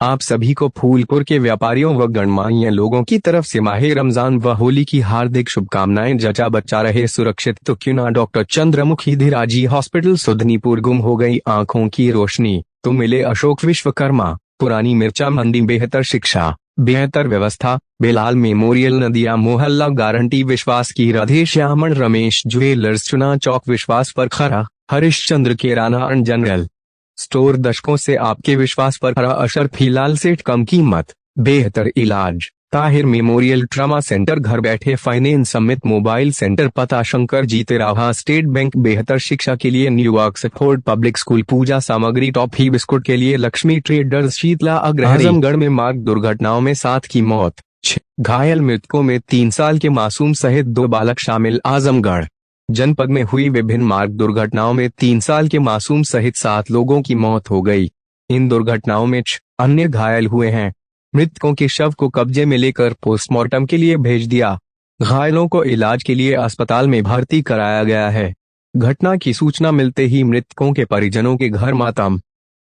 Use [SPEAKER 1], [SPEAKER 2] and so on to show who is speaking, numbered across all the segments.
[SPEAKER 1] आप सभी को फूलपुर के व्यापारियों व गणमान्य लोगों की तरफ से माह रमजान व होली की हार्दिक शुभकामनाएं। जचा बच्चा रहे सुरक्षित तो क्यों ना। Doctor Chandramukhi Dhiraji hospital Sudhanipur. गुम हो गई आंखों की रोशनी तो मिले अशोक विश्वकर्मा। पुरानी मिर्चा मंडी। बेहतर शिक्षा, बेहतर व्यवस्था, बेलाल मेमोरियल नदिया मोहल्ला। गारंटी विश्वास की। राधे श्यामण रमेश ज्वेलर्स चुना चौक। विश्वास पर खरा हरिश्चंद्र किराना एंड जनरल स्टोर। दशकों से आपके विश्वास पर खरा असर। फिलहाल से कम कीमत, बेहतर इलाज। Tahir memorial trauma centre. घर बैठे फाइनेंस समित मोबाइल सेंटर। पता शंकर जी तेराहा स्टेट बैंक। बेहतर शिक्षा के लिए न्यूयॉर्क सेफोर्ड पब्लिक स्कूल। पूजा सामग्री टॉफी बिस्कुट के लिए लक्ष्मी ट्रेडर्स। शीतला अग्रहरी। आजमगढ़ में मार्ग दुर्घटनाओं में 7 की मौत, 6 घायल। मृतकों में 3 साल के मासूम सहित 2 बालक शामिल। आजमगढ़ जनपद में हुई विभिन्न मार्ग दुर्घटनाओं में 3 साल के मासूम सहित 7 लोगों की मौत हो गई। इन दुर्घटनाओं में 6 अन्य घायल हुए हैं। मृतकों के शव को कब्जे में लेकर पोस्टमार्टम के लिए भेज दिया। घायलों को इलाज के लिए अस्पताल में भर्ती कराया गया है। घटना की सूचना मिलते ही मृतकों के परिजनों के घर मातम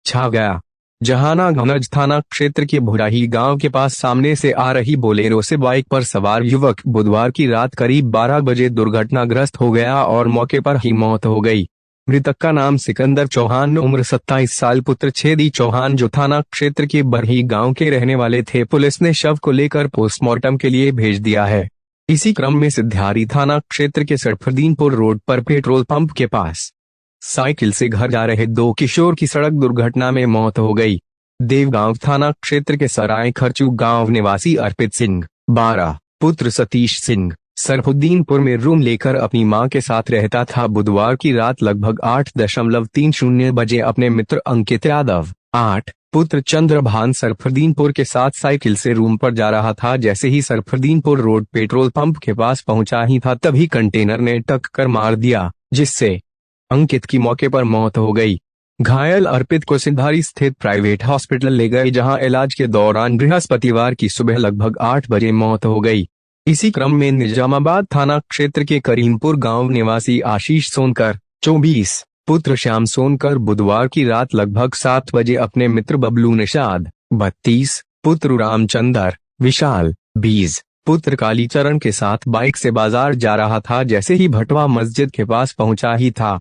[SPEAKER 1] छा गया। जहानागंज थाना क्षेत्र के भुराही गांव के पास सामने से आ रही बोलेरो से बाइक पर सवार युवक बुधवार की रात करीब 12 बजे दुर्घटनाग्रस्त हो गया और मौके पर ही मौत हो गई। मृतक का नाम सिकंदर चौहान, उम्र 27 साल, पुत्र छेदी चौहान, जो थाना क्षेत्र के बरही गांव के रहने वाले थे। पुलिस ने शव को लेकर पोस्टमार्टम के लिए भेज दिया है। इसी क्रम में सिद्धारी थाना क्षेत्र के सरफुद्दीनपुर रोड पर पेट्रोल पंप के पास साइकिल से घर जा रहे 2 किशोर की सड़क दुर्घटना में मौत हो गई। देवगांव थाना क्षेत्र के सराय खर्चू गांव निवासी अर्पित सिंह 12, पुत्र सतीश सिंह सरफुद्दीनपुर में रूम लेकर अपनी मां के साथ रहता था। बुधवार की रात लगभग 8:30 बजे अपने मित्र अंकित यादव 8, पुत्र चंद्रभान सरफुद्दीनपुर के साथ साइकिल से रूम पर जा रहा था। जैसे ही सरफुद्दीनपुर रोड पेट्रोल पंप के पास पहुंचा ही था तभी कंटेनर ने टक्कर मार दिया, जिससे अंकित की मौके पर मौत हो गई। घायल अर्पित को सिद्धारी स्थित प्राइवेट हॉस्पिटल ले गए, जहां इलाज के दौरान बृहस्पतिवार की सुबह लगभग 8 बजे मौत हो गई। इसी क्रम में निजामाबाद थाना क्षेत्र के करीमपुर गांव निवासी आशीष सोनकर 24, पुत्र श्याम सोनकर बुधवार की रात लगभग 7 बजे अपने मित्र बबलू निषाद 32, पुत्र रामचंदर विशाल 20, पुत्र कालीचरण के साथ बाइक से बाजार जा रहा था। जैसे ही भटवा मस्जिद के पास पहुंचा ही था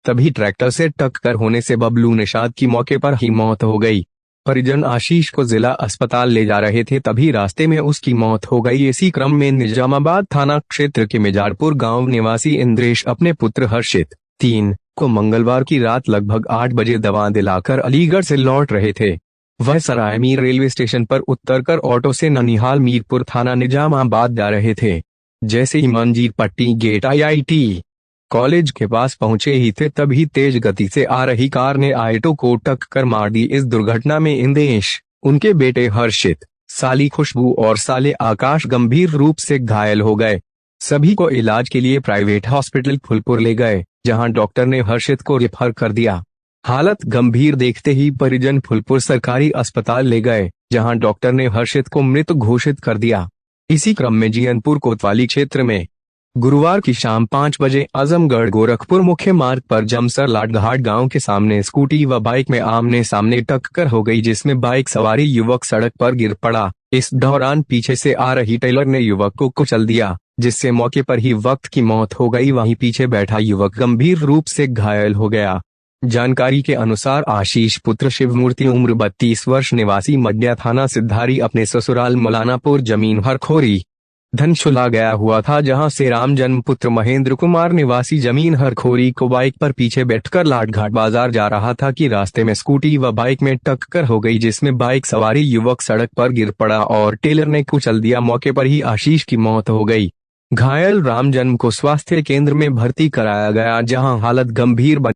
[SPEAKER 1] तभी ट्रैक्टर से टक्कर होने से बबलू निषाद की मौके पर ही मौत हो गई। परिजन आशीष को जिला अस्पताल ले जा रहे थे, तभी रास्ते में उसकी मौत हो गई। इसी क्रम में निजामाबाद थाना क्षेत्र के मिजारपुर गांव निवासी इंद्रेश अपने पुत्र हर्षित 3 को मंगलवार की रात लगभग 8 बजे दवा दिलाकर अलीगढ़ से लौट रहे थे। वह सरायमीर रेलवे स्टेशन पर उतरकर ऑटो से ननिहाल मीरपुर थाना निजामाबाद जा रहे थे। जैसे ही मंजीर पट्टी गेट IIT कॉलेज के पास पहुंचे ही थे तभी तेज गति से आ रही कार ने ऑटो को टक्कर मार दी। इस दुर्घटना में इंद्रेश, उनके बेटे हर्षित, साली खुशबू और साले आकाश गंभीर रूप से घायल हो गए। सभी को इलाज के लिए प्राइवेट हॉस्पिटल फूलपुर ले गए, जहां डॉक्टर ने हर्षित को रेफर कर दिया। हालत गंभीर देखते ही परिजन फूलपुर सरकारी अस्पताल ले गए, जहां डॉक्टर ने हर्षित को मृत घोषित कर दिया। इसी क्रम में जियनपुर कोतवाली क्षेत्र में गुरुवार की शाम 5 बजे आजमगढ़ गोरखपुर मुख्य मार्ग पर जमसर लाटघाट गांव के सामने स्कूटी व बाइक में आमने सामने टक्कर हो गई, जिसमें बाइक सवारी युवक सड़क पर गिर पड़ा। इस दौरान पीछे से आ रही टेलर ने युवक को कुचल दिया, जिससे मौके पर ही वक्त की मौत हो गई। वहीं पीछे बैठा युवक गंभीर रूप से घायल हो गया। जानकारी के अनुसार आशीष पुत्र शिवमूर्ति उम्र 32 वर्ष निवासी मड्या थाना सिद्धारी अपने ससुराल मौलानापुर जमीन हरखोरी धनशुला गया हुआ था, जहां से राम जन्म पुत्र महेंद्र कुमार निवासी जमीन हरखोरी को बाइक पर पीछे बैठकर लाटघाट बाजार जा रहा था कि रास्ते में स्कूटी व बाइक में टक्कर हो गई, जिसमें बाइक सवारी युवक सड़क पर गिर पड़ा और टेलर ने कुचल दिया। मौके पर ही आशीष की मौत हो गई। घायल राम जन्म को स्वास्थ्य केंद्र में भर्ती कराया गया, जहां हालत गंभीर बनी।